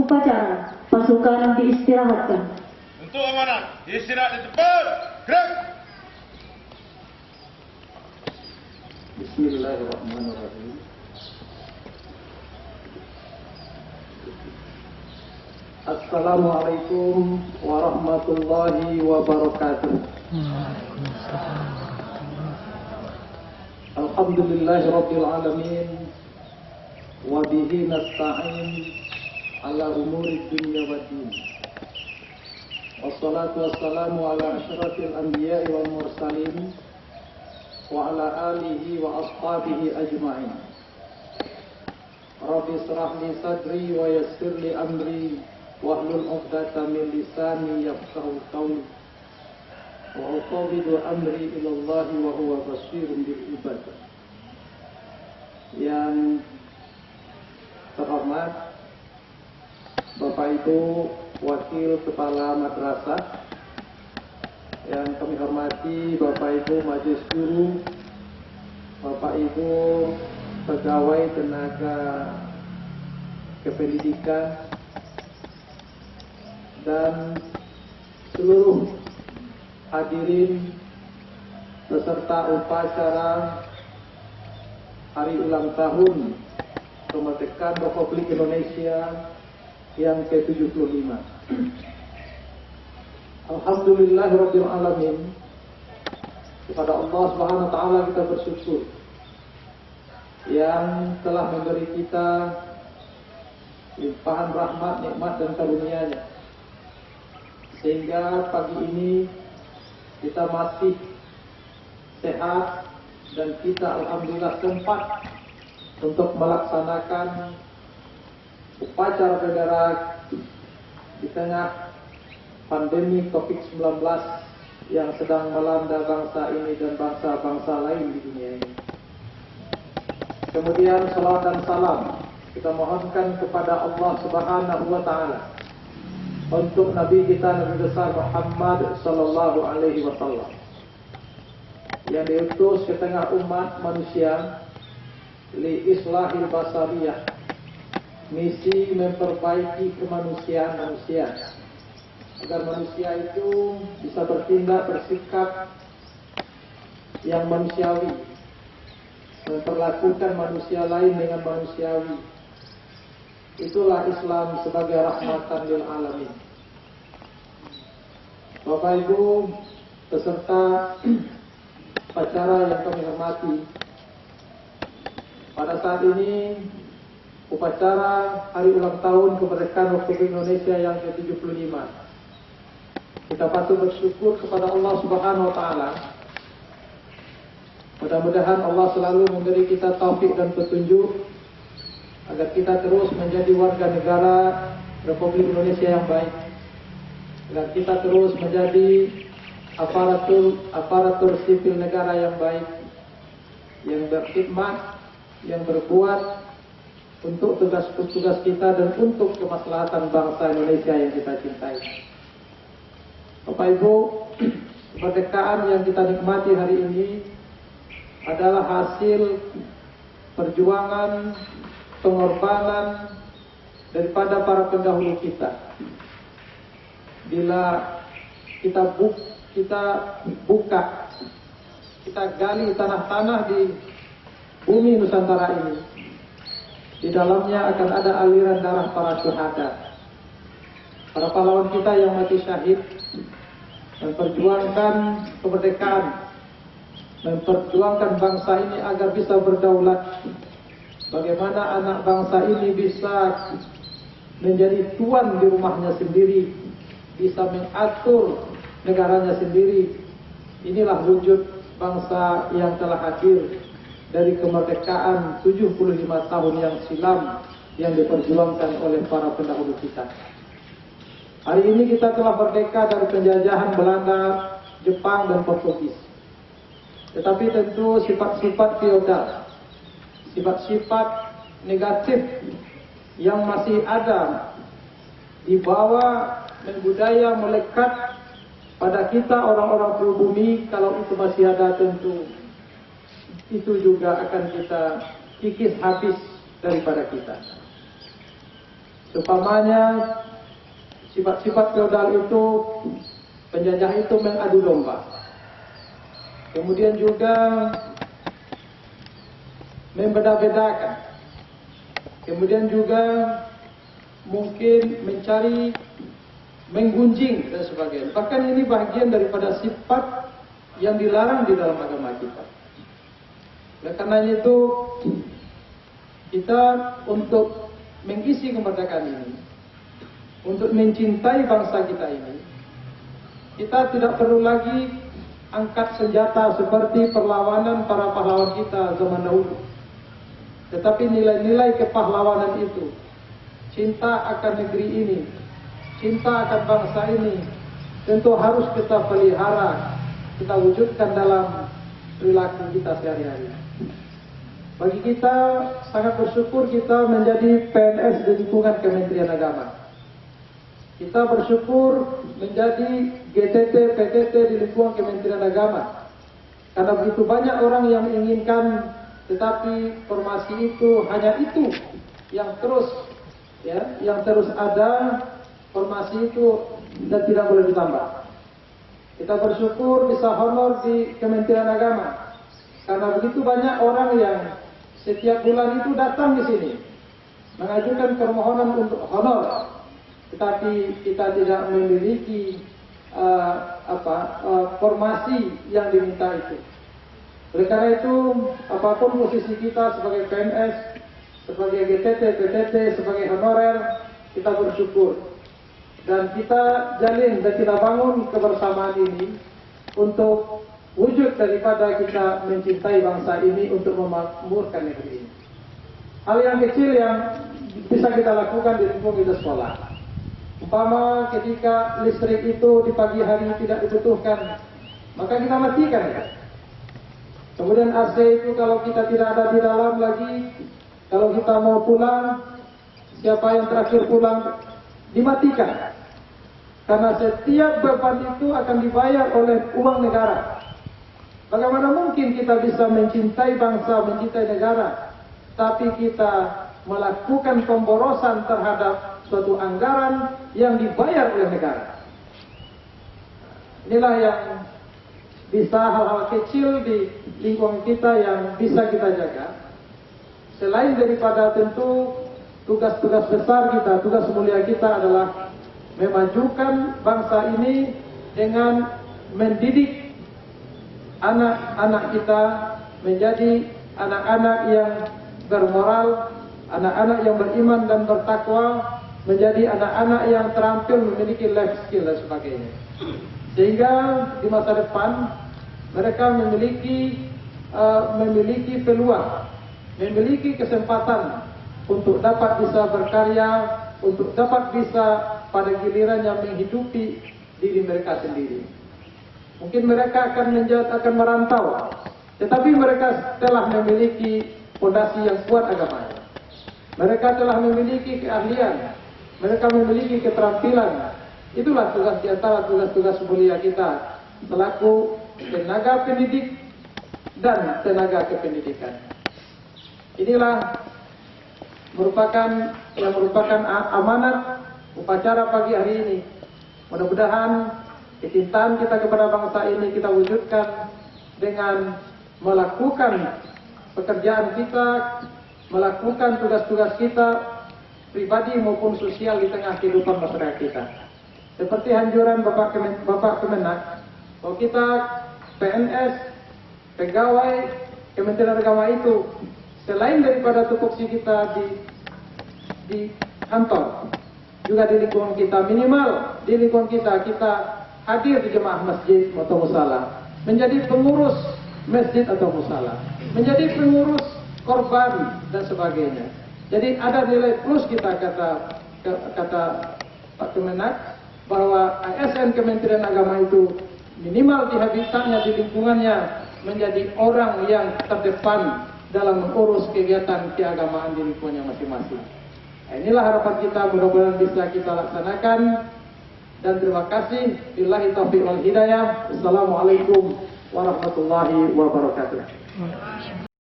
upacara, pasukan diistirahatkan. Untuk amanah, istirahat di tempat. Gerak. Bismillahirrahmanirrahim. Assalamualaikum warahmatullahi wabarakatuh. Alhamdulillahirabbil alamin wa bihi nasta'in ala umuri dunya waddin. Wassalatu wassalamu ala asyrafil anbiya'i wal mursalin wa ala alihi wa ashabihi ajma'in. Rabbi israh li sadri wa yassir li amri wahlul 'uqdatam min lisani yafqahu qawli wa ufawwidu amri ila Allah wa huwa basirun bil ibad. Yang terhormat Bapak Ibu Wakil Kepala Madrasah, yang kami hormati Bapak Ibu Majelis Guru, Bapak Ibu pegawai tenaga kependidikan, dan seluruh hadirin beserta upacara Hari Ulang Tahun Kemerdekaan Republik Indonesia yang ke-75. Alhamdulillahirabbil alamin. Kepada Allah Subhanahu wa taala kita bersyukur yang telah memberi kita limpahan rahmat, nikmat dan karunia-Nya, sehingga pagi ini kita masih sehat dan kita alhamdulillah sempat untuk melaksanakan upacara negara di tengah pandemi COVID-19 yang sedang melanda bangsa ini dan bangsa-bangsa lain di dunia ini. Kemudian salawat dan salam kita mohonkan kepada Allah Subhanahu wa taala untuk Nabi kita, Nabi besar Muhammad sallallahu alaihi wasallam, yang diutus ke tengah umat manusia li islahil basariyah, misi memperbaiki kemanusiaan manusia agar manusia itu bisa bertindak, bersikap yang manusiawi, memperlakukan manusia lain dengan manusiawi. Itulah Islam sebagai rahmatan lil alamin. Bapak Ibu peserta acara yang kami hormati, pada saat ini upacara Hari Ulang Tahun Kemerdekaan Republik Indonesia yang ke-75. Kita patut bersyukur kepada Allah Subhanahu wa taala. Mudah-mudahan Allah selalu memberi kita taufik dan petunjuk agar kita terus menjadi warga negara Republik Indonesia yang baik, agar kita terus menjadi aparatur sipil negara yang baik, yang berkhidmat, yang berbuat untuk tugas-tugas kita dan untuk kemaslahatan bangsa Indonesia yang kita cintai. Bapak Ibu, kemerdekaan yang kita nikmati hari ini adalah hasil perjuangan, pengorbanan daripada para pendahulu kita. Bila kita buka, kita gali tanah-tanah di bumi Nusantara ini, di dalamnya akan ada aliran darah para syuhada, para pahlawan kita yang mati syahid memperjuangkan kemerdekaan, memperjuangkan bangsa ini agar bisa berdaulat. Bagaimana anak bangsa ini bisa menjadi tuan di rumahnya sendiri, bisa mengatur negaranya sendiri. Inilah wujud bangsa yang telah hadir dari kemerdekaan 75 tahun yang silam yang diperjuangkan oleh para pendahulu kita. Hari ini kita telah merdeka dari penjajahan Belanda, Jepang dan Portugis. Tetapi tentu sifat-sifat feodal, sifat-sifat negatif yang masih ada dibawa dan budaya melekat pada kita orang-orang pribumi, kalau itu masih ada, tentu itu juga akan kita kikis habis daripada kita. Seumpamanya sifat-sifat feodal itu, penjajah itu mengadu domba. Kemudian juga membeda-bedakan. Kemudian juga mungkin mencari, menggunjing dan sebagainya. Bahkan ini bagian daripada sifat yang dilarang di dalam agama kita. Oleh karenanya itu, kita untuk mengisi kemerdekaan ini, untuk mencintai bangsa kita ini, kita tidak perlu lagi angkat senjata seperti perlawanan para pahlawan kita zaman dahulu. Tetapi nilai-nilai kepahlawanan itu, cinta akan negeri ini, cinta akan bangsa ini, tentu harus kita pelihara, kita wujudkan dalam perilaku kita sehari-hari. Bagi kita sangat bersyukur kita menjadi PNS di lingkungan Kementerian Agama. Kita bersyukur menjadi GTT, PTT di lingkungan Kementerian Agama. Karena begitu banyak orang yang menginginkan, tetapi formasi itu hanya itu yang terus ada, formasi itu dan tidak boleh ditambah. Kita bersyukur bisa honor di Kementerian Agama. Karena begitu banyak orang yang setiap bulan itu datang di sini mengajukan permohonan untuk honor, tetapi kita tidak memiliki formasi yang diminta itu. Oleh karena itu, apapun posisi kita sebagai PNS, sebagai GTT, PTT, sebagai honorer, kita bersyukur. Dan kita jalin dan kita bangun kebersamaan ini untuk wujud daripada kita mencintai bangsa ini untuk memakmurkan negeri ini. Hal yang kecil yang bisa kita lakukan di lingkungan kita sekolah. Umpama ketika listrik itu di pagi hari tidak dibutuhkan, maka kita matikan ya. Kemudian AC itu kalau kita tidak ada di dalam lagi, kalau kita mau pulang, siapa yang terakhir pulang, dimatikan. Karena setiap beban itu akan dibayar oleh uang negara. Bagaimana mungkin kita bisa mencintai bangsa, mencintai negara, tapi kita melakukan pemborosan terhadap suatu anggaran yang dibayar oleh negara? Inilah yang bisa hal-hal kecil di lingkungan kita yang bisa kita jaga. Selain daripada tentu tugas-tugas besar kita, tugas mulia kita adalah memajukan bangsa ini dengan mendidik anak-anak kita menjadi anak-anak yang bermoral, anak-anak yang beriman dan bertakwa, menjadi anak-anak yang terampil memiliki life skill dan sebagainya. Sehingga di masa depan mereka memiliki peluang, memiliki kesempatan untuk dapat bisa berkarya, untuk dapat bisa pada gilirannya menghidupi diri mereka sendiri. Mungkin mereka akan merantau, tetapi mereka telah memiliki fondasi yang kuat agamanya. Mereka telah memiliki keahlian, mereka memiliki keterampilan. Itulah tugas di antara tugas-tugas mulia kita selaku tenaga pendidik dan tenaga kependidikan. Inilah merupakan amanat upacara pagi hari ini. Mudah-mudahan kecintaan kita kepada bangsa ini kita wujudkan dengan melakukan pekerjaan kita, melakukan tugas-tugas kita pribadi maupun sosial di tengah kehidupan masyarakat kita. Seperti anjuran Bapak Kemenak, bahwa kita PNS, pegawai Kementerian Agama itu, selain daripada tupoksi kita di kantor, juga di lingkungan kita, minimal di lingkungan kita hadir di jemaah masjid atau musala, menjadi pengurus masjid atau musala, menjadi pengurus korban dan sebagainya. Jadi ada nilai plus kita kata Pak Kemenak, bahwa ASN Kementerian Agama itu minimal di habitatnya, di lingkungannya, menjadi orang yang terdepan dalam mengurus kegiatan keagamaan di lingkungannya masing-masing. Nah, inilah harapan kita, mudah-mudahan bisa kita laksanakan. Dan terima kasih. Billahi taufiq wal hidayah. Assalamualaikum warahmatullahi wabarakatuh.